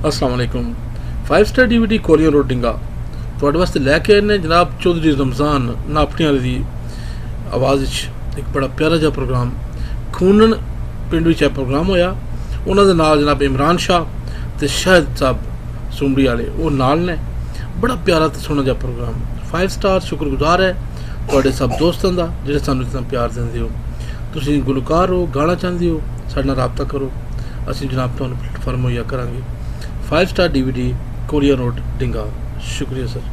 अस्सलाम वालेकुम। 5 star DVD Korean रोटिंगा ਤੁਹਾਡੇ ਵਾਸਤੇ ਲੈ ਕੇ ਆਏ ਨੇ ਜਨਾਬ ਚੌਧਰੀ ਰਮਜ਼ਾਨ ਨਾਪਟੀਆਂ ਵਾਲੇ ਦੀ ਆਵਾਜ਼ ਵਿੱਚ ਇੱਕ ਬੜਾ ਪਿਆਰਾ ਜਿਹਾ ਪ੍ਰੋਗਰਾਮ ਖੂਨਨ ਪਿੰਡ ਵਿੱਚ ਇਹ ਪ੍ਰੋਗਰਾਮ ਹੋਇਆ। ਉਹਨਾਂ ਦੇ ਨਾਲ ਜਨਾਬ ਇਮਰਾਨ ਸ਼ਾਹ ਤੇ ਸ਼ਾਹਿਦ ਸਾਹਿਬ ਸੁੰਬੜੀ ਵਾਲੇ ਉਹ ਨਾਲ ਨੇ। ਬੜਾ ਪਿਆਰਾ ਤੇ ਸੋਹਣਾ ਜਿਹਾ ਪ੍ਰੋਗਰਾਮ 5 ਸਟਾਰ ਸ਼ੁਕਰਗੁਜ਼ਾਰ ਹੈ ਤੁਹਾਡੇ ਸਭ ਦੋਸਤਾਂ ਦਾ ਜਿਹੜੇ ਸਾਨੂੰ ਇਤਨਾ ਪਿਆਰ ਦਿੰਦੇ ਹੋ। ਤੁਸੀਂ ਗੁਲਕਾਰ ਹੋ, ਗਾਣਾ ਚਾਹੁੰਦੇ ਹੋ, ਸਾਡੇ ਨਾਲ ਰਾਬਤਾ ਕਰੋ, ਅਸੀਂ ਜਨਾਬ ਤੁਹਾਨੂੰ ਪਲੇਟਫਾਰਮ ਮੁਹੱਈਆ ਕਰਾਂਗੇ। 5 ਸਟਾਰ DVD ਕੋਰੀਆ ਰੋਡ ਡਿੰਗਾ। शुक्रिया सर।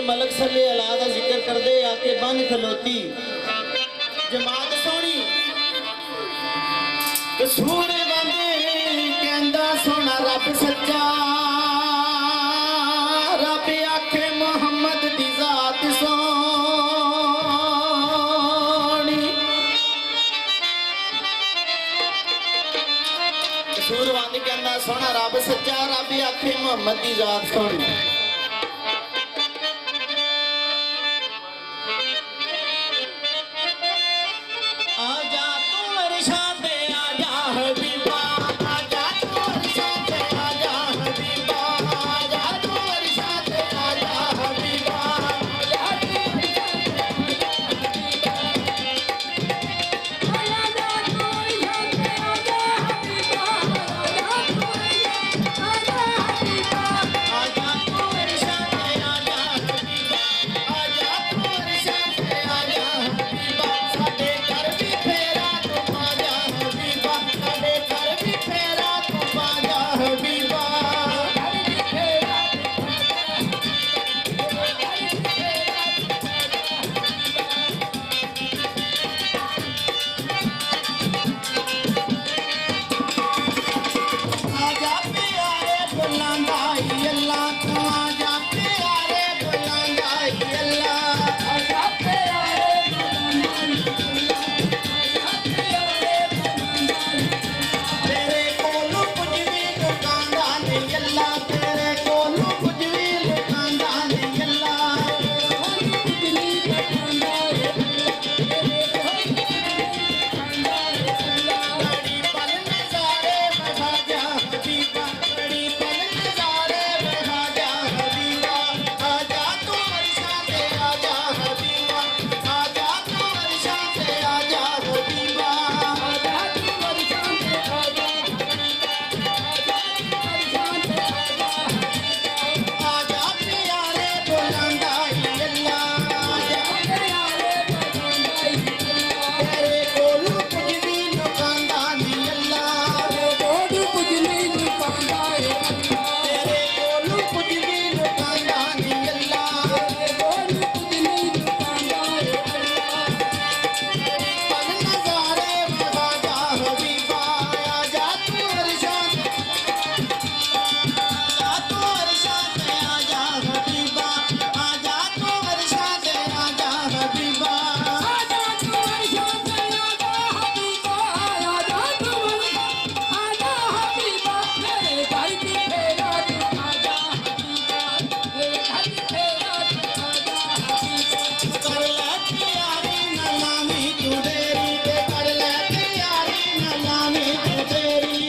मलक सल्ले अला दा जिक्र कर दे आके बन खलोती जमात सोनी कसूरे बंदे कहंदा सोना रब सच्चा रब आखे मोहम्मद दी जात सोनी कसूर बंदे कहंदा सोना रब सच्चा रब आखे मोहम्मद दी जात सोनी। बुलांदा ही अल्लाह तू आजा प्यारे बुलांदा ही अल्लाह आजा प्यारे तेरे कोलू कुछ भी लुकांदा नहीं अल्लाह तेरे कोलू कुछ भी लुकांदा नहीं अल्लाह बड़ी पल नजारे बढ़ा जा हबीबा बड़ी पल नजारे बढ़ा जा हबीबा आजा तू वर्षा से आजा हबीबा आजा तू वर्षा से आजा हबीबा आजा तू वर्षा से आजा आजा प्यारे बुलांदा ही अल्लाह आजा प्यारे बुलांदा ही अल्लाह तेरे कोलू कुछ भी लुकांदा नहीं अल्लाह तेरे कोलू कुछ नहीं लुकांदा है अल्लाह तेरे कोलू कुछ भी लुकांदा नहीं अल्लाह तेरे कोलू कुछ नहीं लुकांदा है अल्लाह पल नजारे बढ़ा जा हबीबा आजा तू वर्षा से आजा हबीबा आजा तू वर्षा से आजा हबीबा आजा तू वर्षा से आजा हबीबा आजा तू आजा हबीबा मेरे घर की फेरा तू आजा हबीबा मेरे घर की फेरा तू आजा हबीबा कर ले प्यारी न लामी तू देरी ते कर ले प्यारी न लामी तू देरी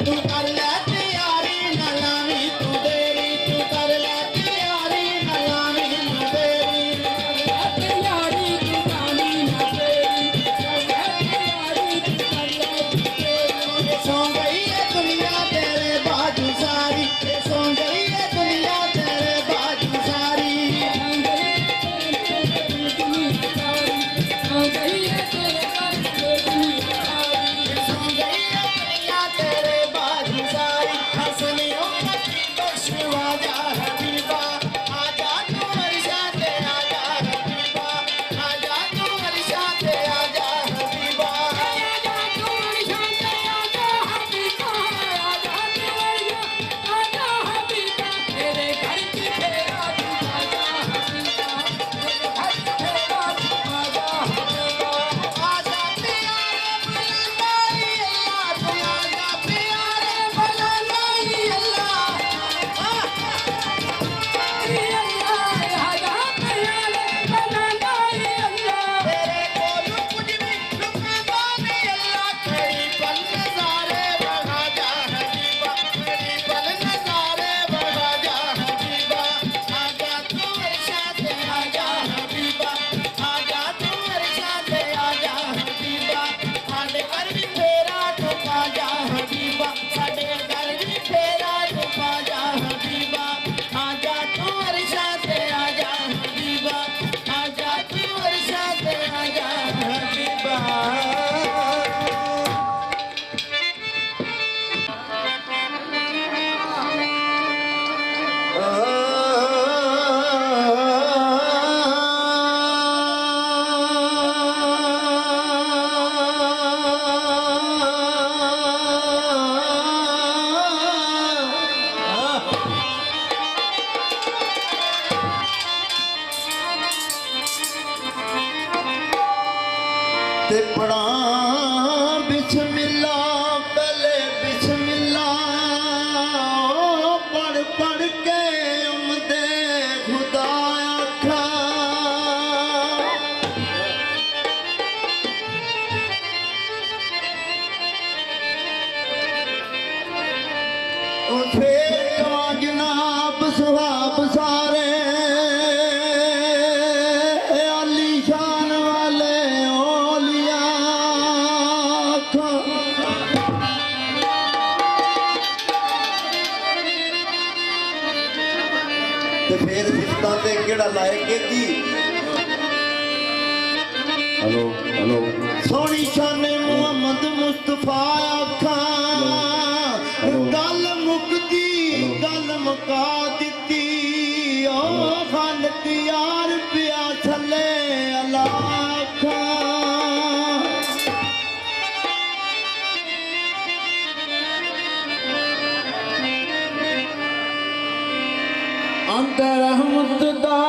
तू कर ले प्यारी न लामी तू देरी तू कर ले प्यारी न लामी तू देरी प्यारी तू लामी न देरी प्यारी तू कर ले तेरी सो गई है दुनिया तेरे बाजू सारी सो गई है दुनिया तेरे बाजू सारी सो गई है तेरे बाजू सारी हंसने उम्मती बख्शवा जा हबीबा आजा तू वर्षा से आजा हबीबा आजा तू वर्षा से आजा हबीबा आजा तू वर्षा से आजा हबीबा आजा तू वर्षा आजा हबीबा तेरे घर की फेरा तू आजा हबीबा तेरे घर की फेरा तू आजा हबीबा आजा प्यारे बुलांदा ही अल्लाह तू आजा प्यारे बुलांदा ही अल्लाह तेरे कोलू कुछ भी लुकांदा नहीं अल्लाह तेरी पल नजारे बढ़ा जा हबीबा तेरी पल नजारे बढ़ा जा हबीबा आजा तू वर्षा से आजा हबीबा आजा तू वर्षा से आजा हबीबा साडे घर भी फेरा ठोका जा हबीबा साडे घर भी फेरा ठोका जा हबीबा आजा तू वर्षा से आजा हबीबा आजा तू वर्षा से आजा हबीबा ते पढ़ा बिस्मिल्ला पहले बिस्मिल्ला पढ़ पढ़ के उमदे खुदा आखा फिर कवा जनाब सवाब सारे अली शान वाले ओलिया ते फिर सिफतां ते केड़ा लाएगे जी हेलो हेलो सोनी शान मुहम्मद मुस्तफा आखा गल मुकदी गल मुका दिती ओ खालक यार पिया थले अलाखा ਅੰਤ ਰਹਿਮਤ ਦਾ